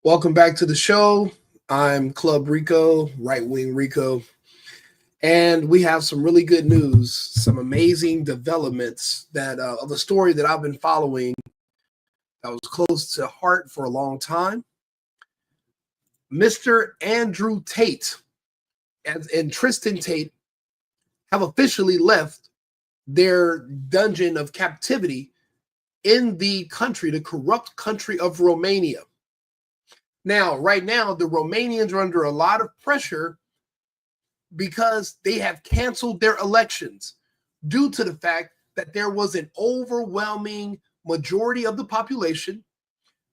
Welcome back to the show. I'm Club Rico, Right Wing Rico, and we have some really good news, some amazing developments that of a story that I've been following that was close to heart for a long time. Mr. Andrew Tate and Tristan Tate have officially left their dungeon of captivity in the country, the corrupt country of Romania. Now, right now, the Romanians are under a lot of pressure because they have canceled their elections due to the fact that there was an overwhelming majority of the population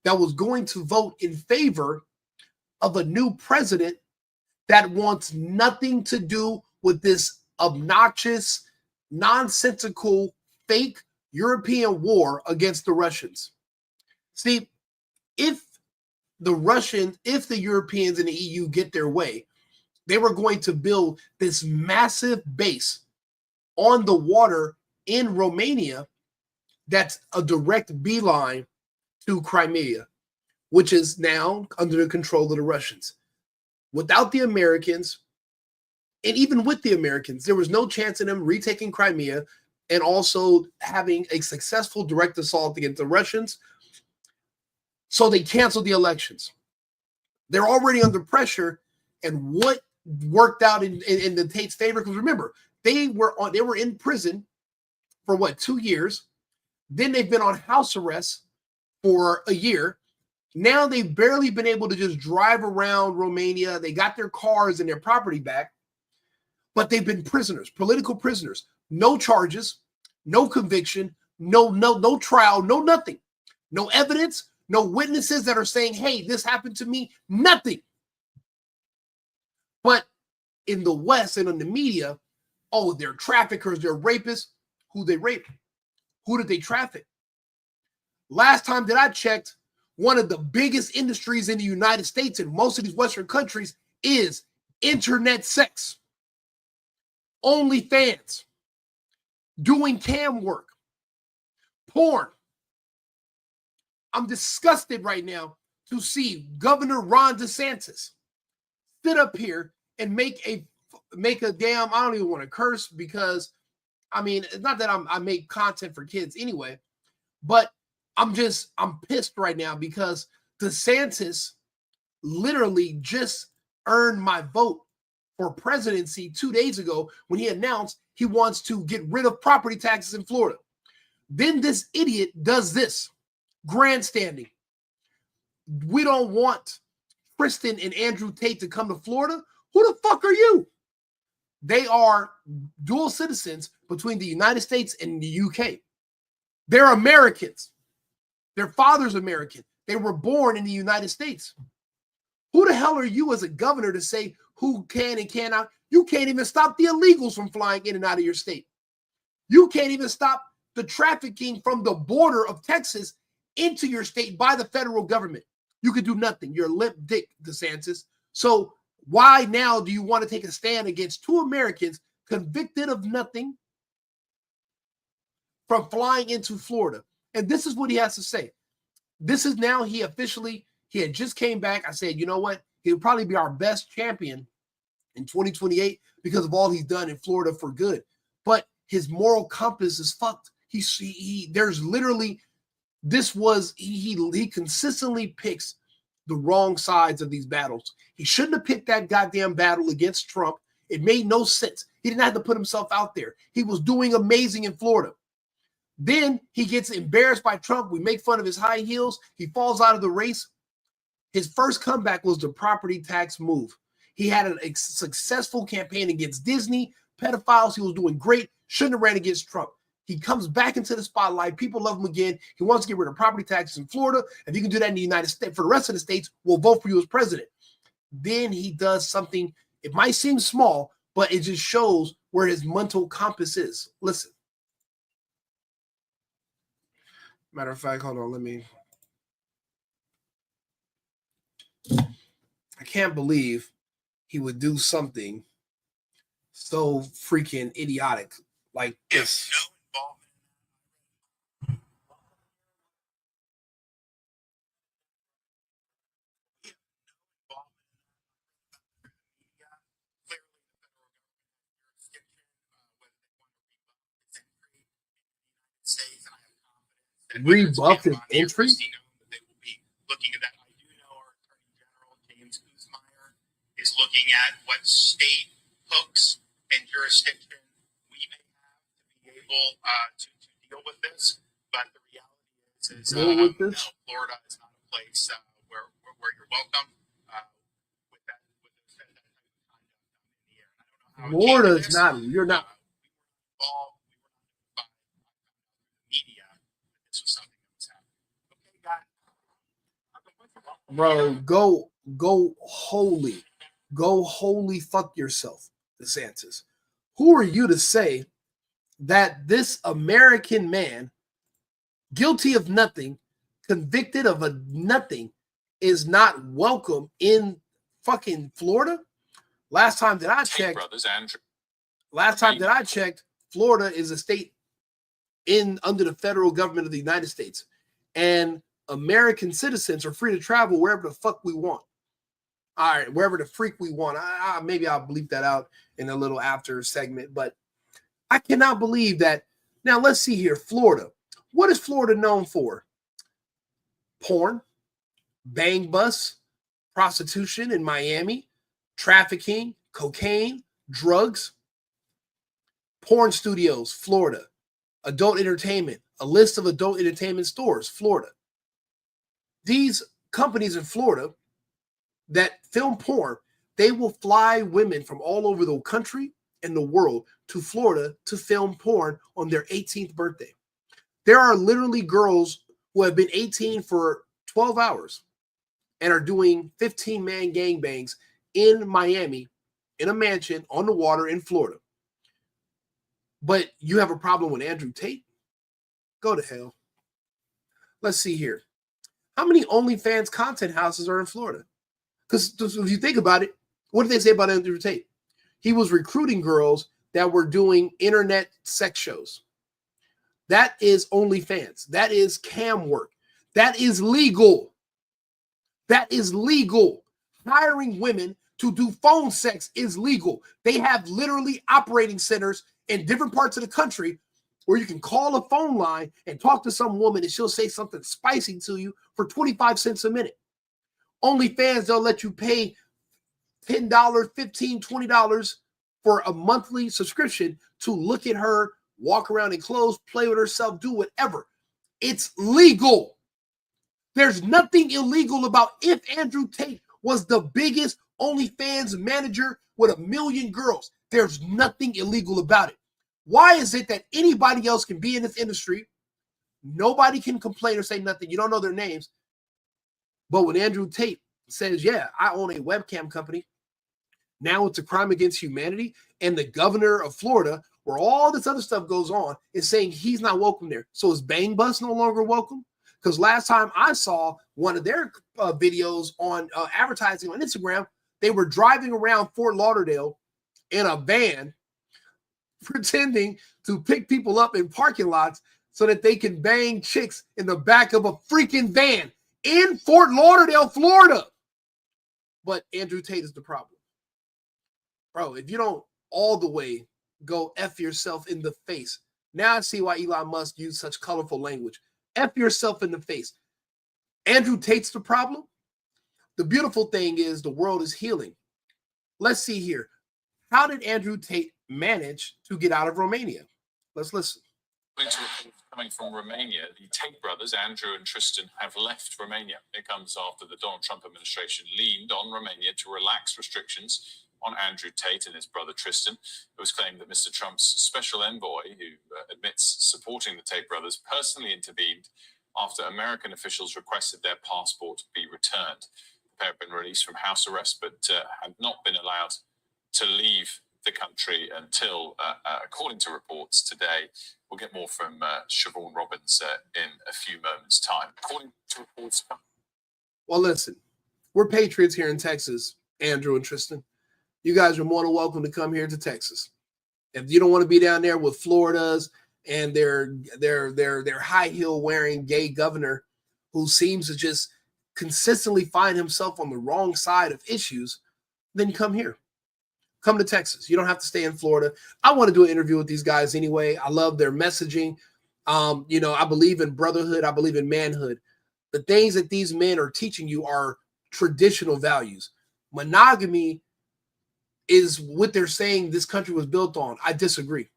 that was going to vote in favor of a new president that wants nothing to do with this obnoxious, nonsensical, fake European war against the Russians. See, if the Europeans and the EU get their way, they were going to build this massive base on the water in Romania that's a direct beeline to Crimea, which is now under the control of the Russians. Without the Americans, and even with the Americans, there was no chance of them retaking Crimea and also having a successful direct assault against the Russians. So they canceled the elections. They're already under pressure, and what worked out in the Tate's favor? Because remember, they were in prison for 2 years. Then they've been on house arrest for a year. Now they've barely been able to just drive around Romania. They got their cars and their property back, but they've been prisoners, political prisoners. No charges, no conviction, no trial, no nothing, no evidence. No witnesses that are saying, hey, this happened to me, nothing. But in the West and in the media, oh, they're traffickers, they're rapists. Who they rape? Who did they traffic? Last time that I checked, one of the biggest industries in the United States and most of these Western countries is internet sex. OnlyFans, doing cam work, porn. I'm disgusted right now to see Governor Ron DeSantis sit up here and make a damn, I don't even want to curse because, I mean, it's not that I make content for kids anyway, but I'm pissed right now because DeSantis literally just earned my vote for presidency 2 days ago when he announced he wants to get rid of property taxes in Florida. Then this idiot does this. Grandstanding. We don't want Tristan and Andrew Tate to come to Florida. Who the fuck are you? They are dual citizens between the United States and the UK. They're Americans. Their father's American. They were born in the United States. Who the hell are you as a governor to say who can and cannot? You can't even stop the illegals from flying in and out of your state. You can't even stop the trafficking from the border of Texas into your state by the federal government. You could do nothing. You're a limp dick, DeSantis. So why now do you want to take a stand against two Americans convicted of nothing from flying into Florida? And this is what he has to say. This is now he had just came back. I said, you know what? He'll probably be our best champion in 2028 because of all he's done in Florida for good. But his moral compass is fucked. There's literally he consistently picks the wrong sides of these battles. He shouldn't have picked that goddamn battle against Trump. It made no sense. He didn't have to put himself out there. He was doing amazing in Florida. Then he gets embarrassed by Trump. We make fun of his high heels. He falls out of the race. His first comeback was the property tax move. He had a successful campaign against Disney, pedophiles. He was doing great. Shouldn't have ran against Trump. He comes back into the spotlight. People love him again. He wants to get rid of property taxes in Florida. If you can do that in the United States, for the rest of the states, we'll vote for you as president. Then he does something. It might seem small, but it just shows where his mental compass is. Listen. Matter of fact, hold on. I can't believe he would do something so freaking idiotic like this. rebuff his entry. They will be looking at that. I do know our Attorney General, James Guzmeyer, is looking at what state hooks and jurisdiction we may have to be able to deal with this. But the reality is no, Florida is not a place where you're welcome with that type of conduct in the air. I don't know how Florida is not. You're not. We were involved by media. This was something that was happening. Okay, guys. Bro, go wholly fuck yourself, DeSantis. Who are you to say that this American man, guilty of nothing, convicted of a nothing, is not welcome in fucking Florida? Last time that I checked, Florida is a state under the federal government of the United States, and American citizens are free to travel wherever the fuck we want. All right, wherever the freak we want. Maybe I'll bleep that out in a little after segment, but I cannot believe that. Now, let's see here. Florida. What is Florida known for? Porn, bang bus, prostitution in Miami, trafficking, cocaine, drugs, porn studios, Florida, adult entertainment, a list of adult entertainment stores, Florida. These companies in Florida that film porn, they will fly women from all over the country and the world to Florida to film porn on their 18th birthday. There are literally girls who have been 18 for 12 hours and are doing 15-man gangbangs in Miami, in a mansion on the water in Florida. But you have a problem with Andrew Tate? Go to hell. Let's see here. How many OnlyFans content houses are in Florida? Because if you think about it, what did they say about Andrew Tate? He was recruiting girls that were doing internet sex shows. That is OnlyFans. That is cam work. That is legal. That is legal. Hiring women to do phone sex is legal. They have literally operating centers in different parts of the country where you can call a phone line and talk to some woman and she'll say something spicy to you for 25 cents a minute. OnlyFans, they'll let you pay $10, $15, $20 for a monthly subscription to look at her, walk around in clothes, play with herself, do whatever. It's legal. There's nothing illegal about if Andrew Tate was the biggest OnlyFans manager with 1 million girls. There's nothing illegal about it. Why is it that anybody else can be in this industry? Nobody can complain or say nothing. You don't know their names. But when Andrew Tate says, yeah, I own a webcam company, now it's a crime against humanity, and the governor of Florida, where all this other stuff goes on, is saying he's not welcome there. So is Bang Bus no longer welcome? Because last time I saw one of their videos on advertising on Instagram, they were driving around Fort Lauderdale in a van, pretending to pick people up in parking lots so that they can bang chicks in the back of a freaking van in Fort Lauderdale, Florida. But Andrew Tate is the problem. Bro, if you don't all the way go F yourself in the face. Now I see why Elon Musk used such colorful language. F yourself in the face. Andrew Tate's the problem. The beautiful thing is the world is healing. Let's see here. How did Andrew Tate manage to get out of Romania? Let's listen. Coming from Romania, the Tate brothers, Andrew and Tristan, have left Romania. It comes after the Donald Trump administration leaned on Romania to relax restrictions on Andrew Tate and his brother Tristan. It was claimed that Mr. Trump's special envoy, who admits supporting the Tate brothers, personally intervened after American officials requested their passport be returned. The pair had been released from house arrest, but had not been allowed to leave the country until, according to reports today. We'll get more from Siobhan Robbins in a few moments' time. According to reports. Well, listen, we're patriots here in Texas, Andrew and Tristan. You guys are more than welcome to come here to Texas. If you don't want to be down there with Florida's and their high heel wearing gay governor who seems to just consistently find himself on the wrong side of issues, then come here. Come to Texas. You don't have to stay in Florida. I want to do an interview with these guys anyway. I love their messaging. I believe in brotherhood. I believe in manhood. The things that these men are teaching you are traditional values. Monogamy is what they're saying this country was built on. I disagree.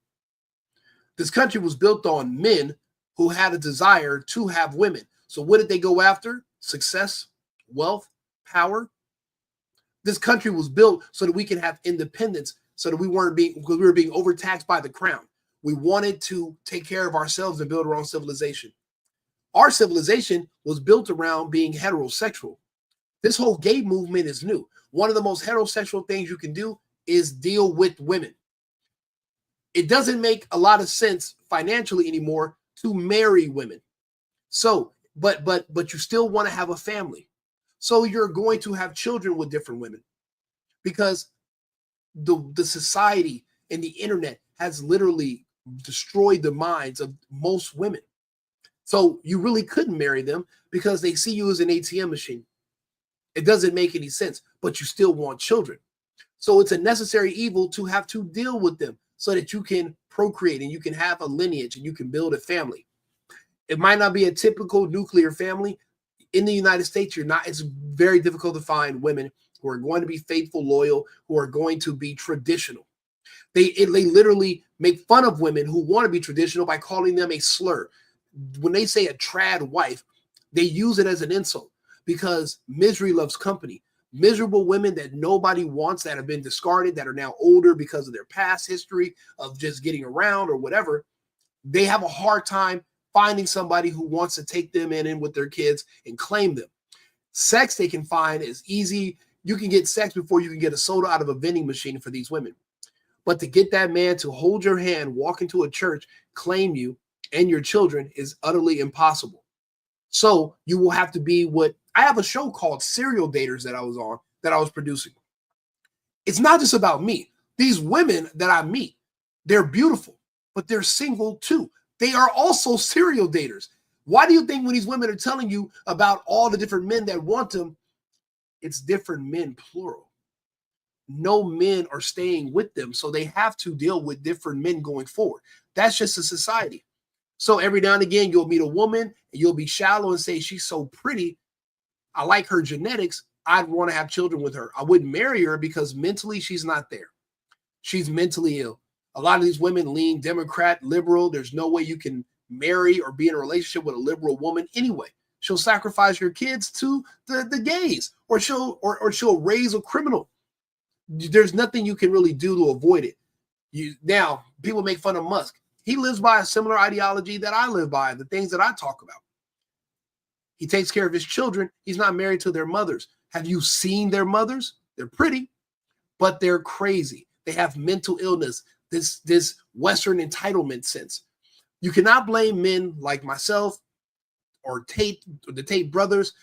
This country was built on men who had a desire to have women. So what did they go after? Success, wealth, power. This country was built so that we can have independence, so that we were being overtaxed by the crown. We wanted to take care of ourselves and build our own civilization. Our civilization was built around being heterosexual. This whole gay movement is new. One of the most heterosexual things you can do is deal with women. It doesn't make a lot of sense financially anymore to marry women. So, but you still want to have a family. So you're going to have children with different women, because the society and the internet has literally destroyed the minds of most women. So you really couldn't marry them because they see you as an ATM machine. It doesn't make any sense, but you still want children. So it's a necessary evil to have to deal with them so that you can procreate and you can have a lineage and you can build a family. It might not be a typical nuclear family. In the United States, it's very difficult to find women who are going to be faithful, loyal, who are going to be traditional. They literally make fun of women who want to be traditional by calling them a slur. When they say a trad wife, they use it as an insult because misery loves company. Miserable women that nobody wants, that have been discarded, that are now older because of their past history of just getting around or whatever, they have a hard time finding somebody who wants to take them in with their kids and claim them. Sex they can find is easy. You can get sex before you can get a soda out of a vending machine for these women. But to get that man to hold your hand, walk into a church, claim you and your children is utterly impossible. So you will have to be what I have a show called Serial Daters that I was producing. It's not just about me. These women that I meet, they're beautiful, but they're single too. They are also serial daters. Why do you think when these women are telling you about all the different men that want them, it's different men, plural. No men are staying with them, so they have to deal with different men going forward. That's just a society. So every now and again, you'll meet a woman and you'll be shallow and say, she's so pretty. I like her genetics. I'd want to have children with her. I wouldn't marry her because mentally she's not there. She's mentally ill. A lot of these women lean Democrat, liberal. There's no way you can marry or be in a relationship with a liberal woman anyway. She'll sacrifice your kids to the gays, or she'll raise a criminal. There's nothing you can really do to avoid it. Now, people make fun of Musk. He lives by a similar ideology that I live by, the things that I talk about. He takes care of his children. He's not married to their mothers. Have you seen their mothers? They're pretty, but they're crazy. They have mental illness, this Western entitlement sense. You cannot blame men like myself or Tate, or the Tate brothers.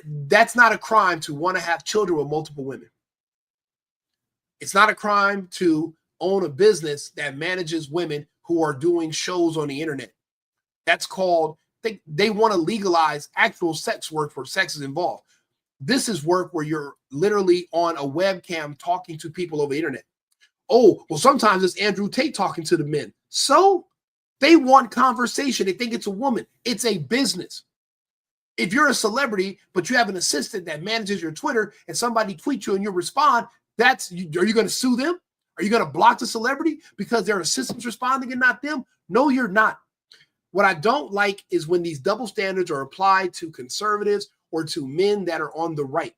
That's not a crime to want to have children with multiple women. It's not a crime to own a business that manages women who are doing shows on the internet. That's called, they want to legalize actual sex work where sex is involved. This is work where you're literally on a webcam talking to people over the internet. Oh, well, sometimes it's Andrew Tate talking to the men. So they want conversation. They think it's a woman. It's a business. If you're a celebrity, but you have an assistant that manages your Twitter and somebody tweets you and you respond, are you going to sue them? Are you going to block the celebrity because their assistant's responding and not them? No, you're not. What I don't like is when these double standards are applied to conservatives or to men that are on the right.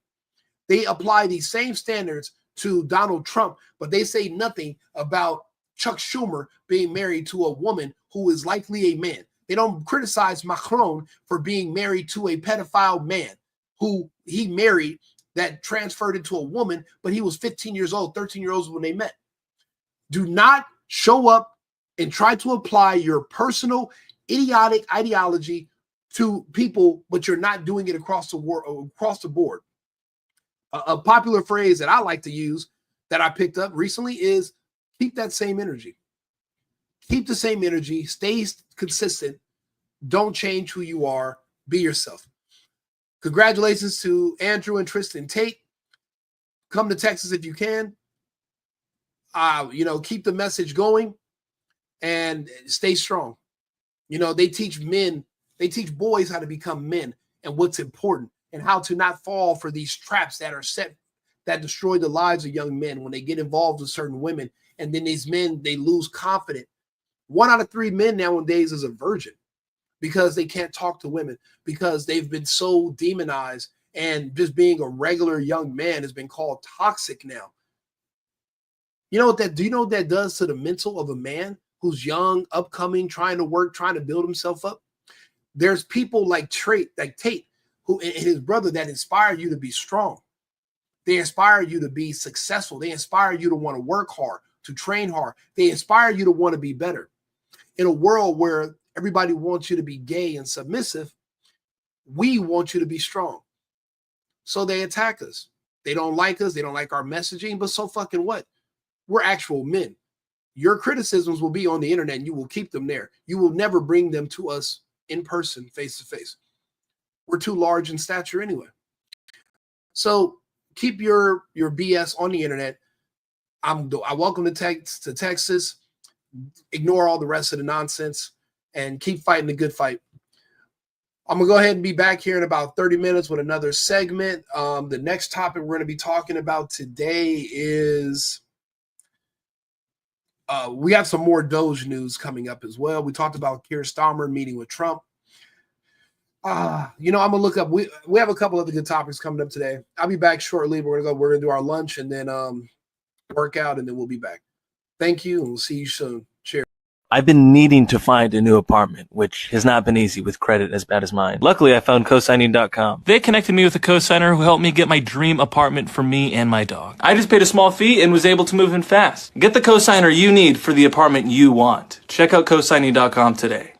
They apply these same standards to Donald Trump, but they say nothing about Chuck Schumer being married to a woman who is likely a man. They don't criticize Macron for being married to a pedophile man who he married that transferred into a woman, but he was 15 years old, 13 years old when they met. Do not show up and try to apply your personal idiotic ideology to people, but you're not doing it across the board. A popular phrase that I like to use that I picked up recently is keep that same energy. Keep the same energy. Stay consistent. Don't change who you are. Be yourself. Congratulations to Andrew and Tristan Tate. Come to Texas if you can. Keep the message going and stay strong. You know, they teach boys how to become men and what's important and how to not fall for these traps that are set that destroy the lives of young men when they get involved with certain women. And then these men, they lose confidence. 1 out of 3 men nowadays is a virgin because they can't talk to women, because they've been so demonized, and just being a regular young man has been called toxic now. Do you know what that does to the mental of a man who's young, upcoming, trying to work, trying to build himself up? There's people like Tate, who and his brother, that inspire you to be strong. They inspire you to be successful. They inspire you to want to work hard, to train hard. They inspire you to want to be better. In a world where everybody wants you to be gay and submissive, we want you to be strong. So they attack us. They don't like us. They don't like our messaging, but so fucking what? We're actual men. Your criticisms will be on the internet and you will keep them there. You will never bring them to us in person, face to face. We're too large in stature anyway. So keep your BS on the internet. I welcome to Texas. Ignore all the rest of the nonsense and keep fighting the good fight. I'm going to go ahead and be back here in about 30 minutes with another segment. The next topic we're going to be talking about today is we have some more Doge news coming up as well. We talked about Keir Starmer meeting with Trump. I'm gonna look up. We have a couple other good topics coming up today. I'll be back shortly. We're gonna do our lunch and then work out, and then we'll be back. Thank you, and we'll see you soon. Cheers. I've been needing to find a new apartment, which has not been easy with credit as bad as mine. Luckily, I found cosigning.com. They connected me with a cosigner who helped me get my dream apartment for me and my dog. I just paid a small fee and was able to move in fast. Get the cosigner you need for the apartment you want. Check out cosigning.com today.